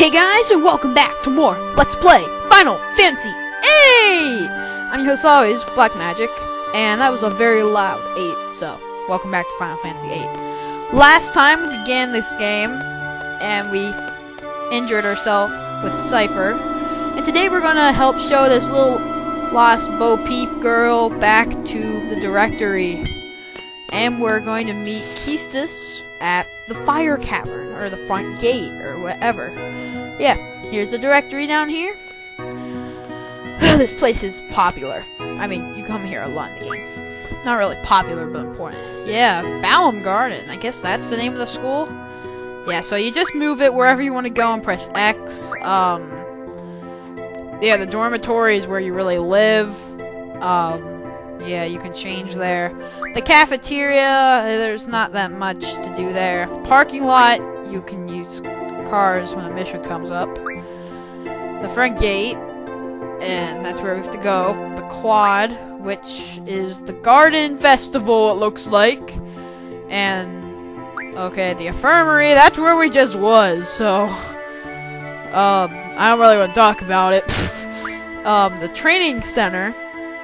Hey guys, and welcome back to more Let's Play Final Fantasy VIII! I'm your host always, Black Magic, and that was a very loud 8, so welcome back to Final Fantasy VIII. Last time we began this game, and we injured ourselves with Cypher, and today we're gonna help show this little lost Bo Peep girl back to the directory, and we're going to meet Keistis at the Fire Cavern, or the front gate, or whatever. Yeah, here's the directory down here. This place is popular. I mean, you come here a lot in the game. Not really popular, but important. Yeah, Balam Garden. I guess that's the name of the school. Yeah, so you just move it wherever you want to go and press X. Yeah, the dormitory is where you really live. Yeah, you can change there. The cafeteria, there's not that much to do there. Parking lot, you can use cars when a mission comes up. The front gate, and that's where we have to go. The quad, which is the garden festival, it looks like. And, okay, the infirmary, that's where we just was, so I don't really want to talk about it. The training center,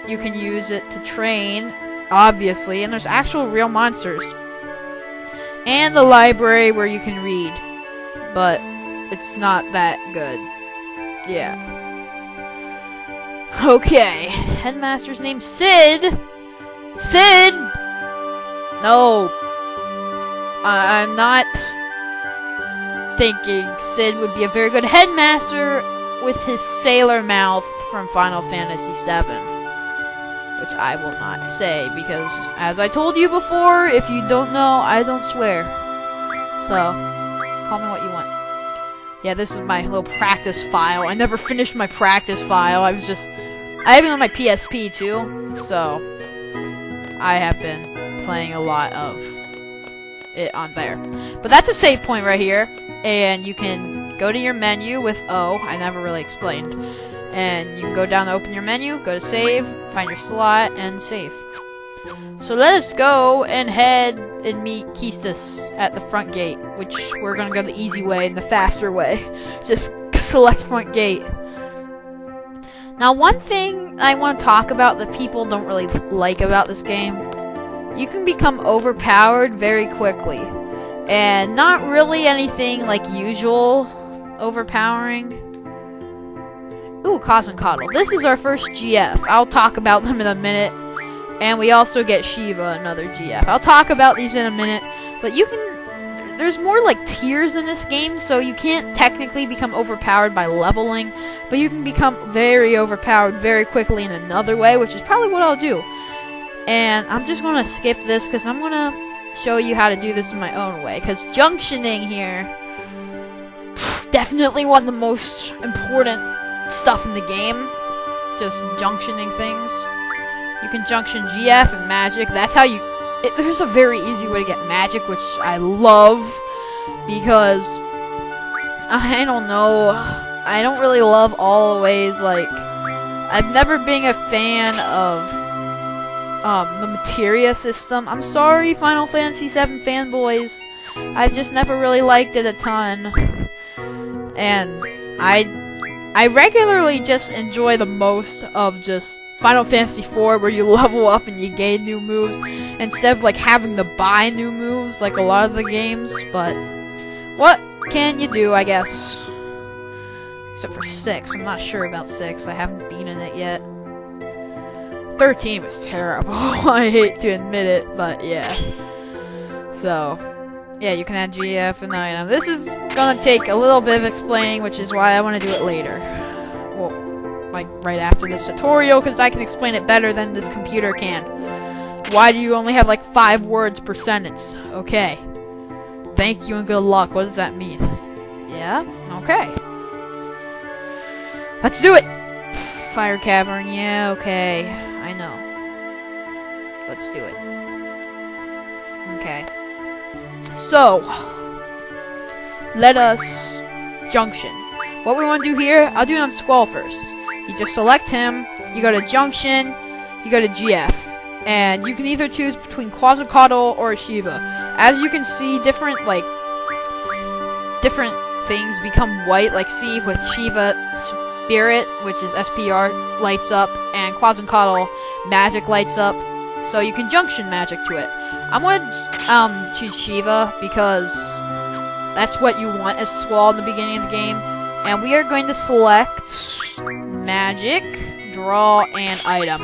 you can use it to train, obviously, and there's actual real monsters. And the library where you can read, but it's not that good. Yeah. Okay, headmaster's name's Sid. Sid! No. I'm not thinking Sid would be a very good headmaster with his sailor mouth from Final Fantasy VII. Which I will not say, because, as I told you before, if you don't know, I don't swear. So, call me what you want. Yeah, this is my little practice file. I never finished my practice file. I have it on my PSP, too, so I have been playing a lot of it on there. But that's a save point right here, and you can go to your menu with O. I never really explained. And you can go down and open your menu, go to save, find your slot, and save. So let us go and head and meet Keistis at the front gate, which we're going to go the easy way and the faster way. Just select front gate. Now, one thing I want to talk about that people don't really like about this game, you can become overpowered very quickly. And not really anything like usual overpowering. Ooh, Cos and Coddle. This is our first GF. I'll talk about them in a minute. And we also get Shiva, another GF. I'll talk about these in a minute. But you can... There's more like tiers in this game, so you can't technically become overpowered by leveling. But you can become very overpowered very quickly in another way, which is probably what I'll do. And I'm just going to skip this, because I'm going to show you how to do this in my own way. Because junctioning here... Definitely one of the most important stuff in the game. Just junctioning things. You can junction GF and magic. That's how you... there's a very easy way to get magic, which I love. Because... I don't know. I don't really love all the ways, like... I've never been a fan of... the materia system. I'm sorry, Final Fantasy VII fanboys. I've just never really liked it a ton. And... I regularly just enjoy the most of just Final Fantasy IV, where you level up and you gain new moves, instead of like having to buy new moves like a lot of the games, but what can you do, I guess? Except for 6, I'm not sure about 6, I haven't beaten it yet. 13 was terrible, I hate to admit it, but yeah. So... yeah, you can add GF and item. This is gonna take a little bit of explaining, which is why I want to do it later. Well, like, right after this tutorial, because I can explain it better than this computer can. Why do you only have, like, 5 words per sentence? Okay. Thank you and good luck. What does that mean? Yeah? Okay. Let's do it! Fire Cavern. Yeah, okay. I know. Let's do it. Okay. So, let us junction. What we want to do here, I'll do it on Squall first. You just select him, you go to junction, you go to GF. And you can either choose between Quasicodal or Shiva. As you can see, different things become white, like see with Shiva Spirit, which is SPR, lights up, and Quetzalcoatl magic lights up, so you can junction magic to it. I'm gonna choose Shiva because that's what you want as Squall in the beginning of the game, and we are going to select magic, draw, and item.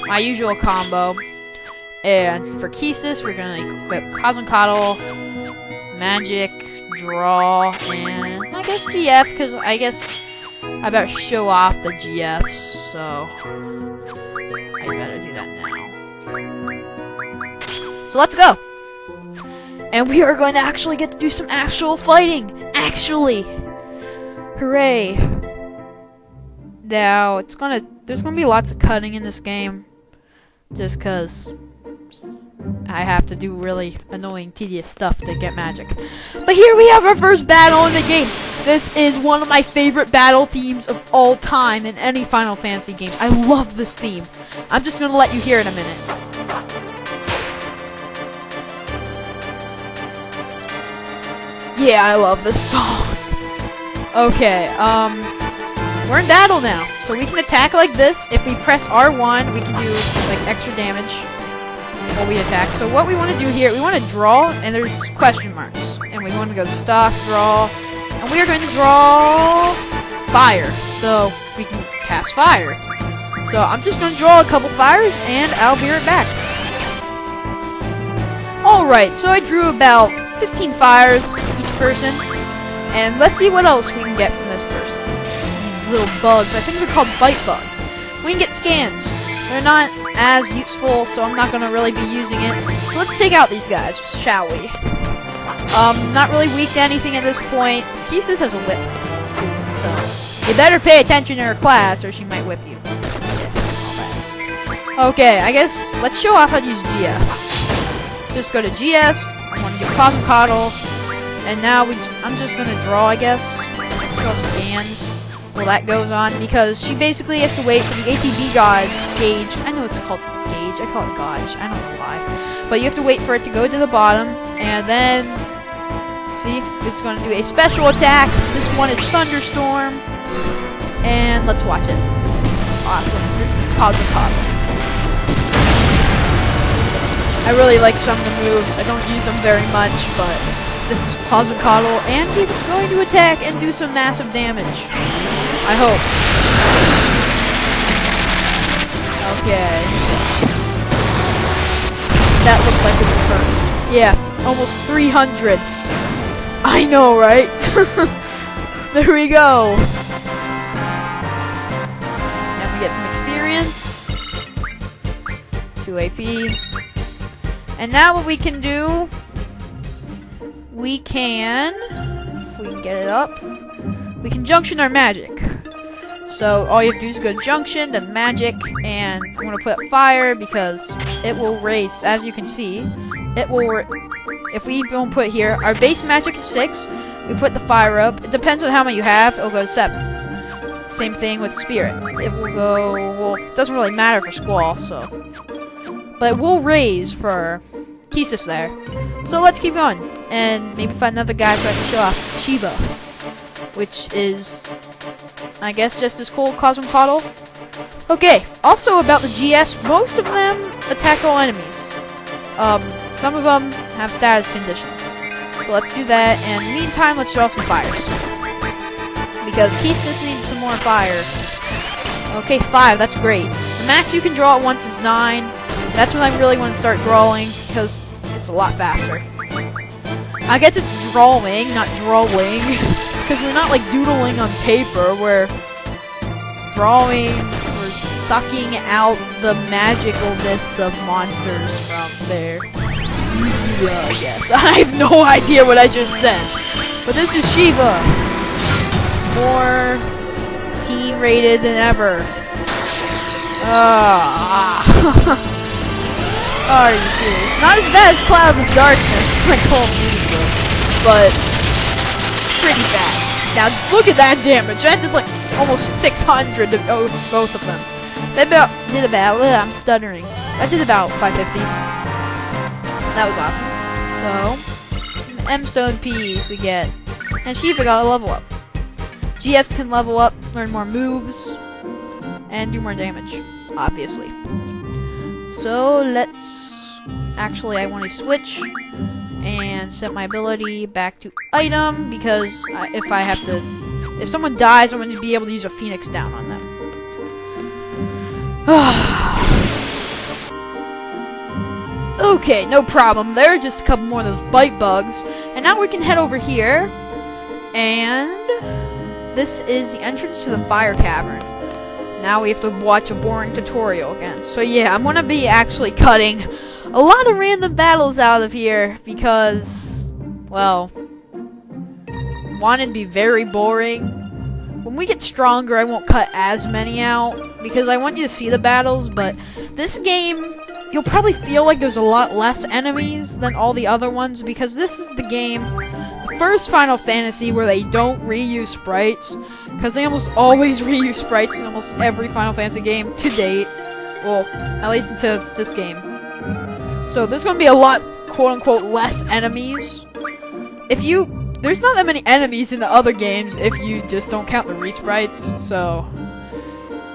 My usual combo. And for Kisis, we're gonna equip Quetzalcoatl, magic, draw, and I guess GF, because I guess I better show off the GFs, so I better do that now. So let's go! And we are going to actually get to do some actual fighting! Actually! Hooray! Now, there's gonna be lots of cutting in this game, just because I have to do really annoying, tedious stuff to get magic. But here we have our first battle in the game. This is one of my favorite battle themes of all time in any Final Fantasy game. I love this theme. I'm just gonna let you hear it in a minute. Yeah, I love this song. Okay, we're in battle now. So we can attack like this. If we press R1, we can do like extra damage while we attack. So what we want to do here, we want to draw, and there's question marks. And we want to go stock, draw, and we are going to draw fire. So we can cast fire. So I'm just going to draw a couple fires, and I'll be right back. Alright, so I drew about 15 fires each person. And let's see what else we can get from this person. These little bugs, I think they're called bite bugs. We can get scans. They're not as useful, so I'm not going to really be using it. So let's take out these guys, shall we? Not really weak to anything at this point. Kisis has a whip. So, you better pay attention to her class, or she might whip you. Okay, I guess, let's show off how to use GF. Just go to GFs, I want to do Quetzalcoatl, and now I'm just going to draw, I guess. Let's draw scans. Well, that goes on because she basically has to wait for the ATB gauge. I know it's called gauge. I call it gauge. I don't know why. But you have to wait for it to go to the bottom. And then, see, it's going to do a special attack. This one is Thunderstorm. And let's watch it. Awesome. This is Quetzalcoatl. I really like some of the moves. I don't use them very much, but this is Quetzalcoatl. And he's going to attack and do some massive damage. I hope. Okay. That looked like it would hurt. Yeah, almost 300. I know, right? There we go. And we get some experience. 2 AP. And now what we can do, we can, if we can get it up, we can junction our magic. So all you have to do is go to junction, then magic, and I'm going to put up fire because it will raise, as you can see, it will, if we don't put here, our base magic is 6, we put the fire up, it depends on how many you have, it'll go to 7. Same thing with spirit, it will go, well, it doesn't really matter for Squall, so, but it will raise for Kisis there. So let's keep going, and maybe find another guy so I can show off Shiva, which is, I guess, just as cool as Quetzalcoatl. Okay, also about the GFs, most of them attack all enemies. Some of them have status conditions. So let's do that, and in the meantime, let's draw some fires. Because Kisis needs some more fire. Okay, 5, that's great. The max you can draw at once is 9. That's when I really want to start drawing, because it's a lot faster. I guess it's drawing, not drawing. Because we're not like doodling on paper, we're drawing, we're sucking out the magicalness of monsters from there. I guess. I have no idea what I just said. But this is Shiva. More teen rated than ever. Are you serious? Not as bad as Clouds of Darkness, like Call of Duty, but pretty bad. Now look at that damage. That did like almost 600 to both of them. That did about. I'm stuttering. That did about 550. That was awesome. So M Stone piece we get And Shiva got a level up. GFs can level up, learn more moves, and do more damage, obviously. So let's... Actually, I want to switch and set my ability back to item, because if I have to... If someone dies, I'm going to be able to use a Phoenix down on them. Okay, no problem there. Just a couple more of those bite bugs. And now we can head over here. And this is the entrance to the Fire Cavern. Now we have to watch a boring tutorial again. So yeah, I'm going to be actually cutting a lot of random battles out of here because, well, one, it'd be very boring. When we get stronger, I won't cut as many out because I want you to see the battles, but this game, you'll probably feel like there's a lot less enemies than all the other ones because this is the game, the first Final Fantasy where they don't reuse sprites, because they almost always reuse sprites in almost every Final Fantasy game to date. Well, at least into this game. So there's going to be a lot, quote-unquote, less enemies. There's not that many enemies in the other games if you just don't count the resprites, so...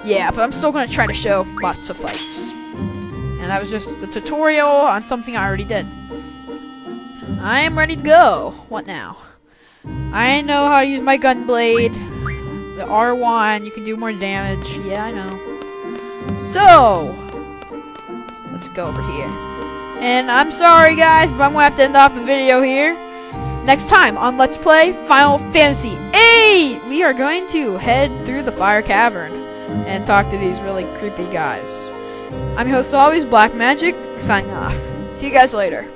Yeah, but I'm still going to try to show lots of fights. And that was just the tutorial on something I already did. I am ready to go. What now? I know how to use my gun blade. The R1, you can do more damage. Yeah, I know. So, let's go over here. And I'm sorry guys, but I'm going to have to end off the video here. Next time on Let's Play Final Fantasy VIII, we are going to head through the Fire Cavern and talk to these really creepy guys. I'm your host always, Black Magic, signing off. See you guys later.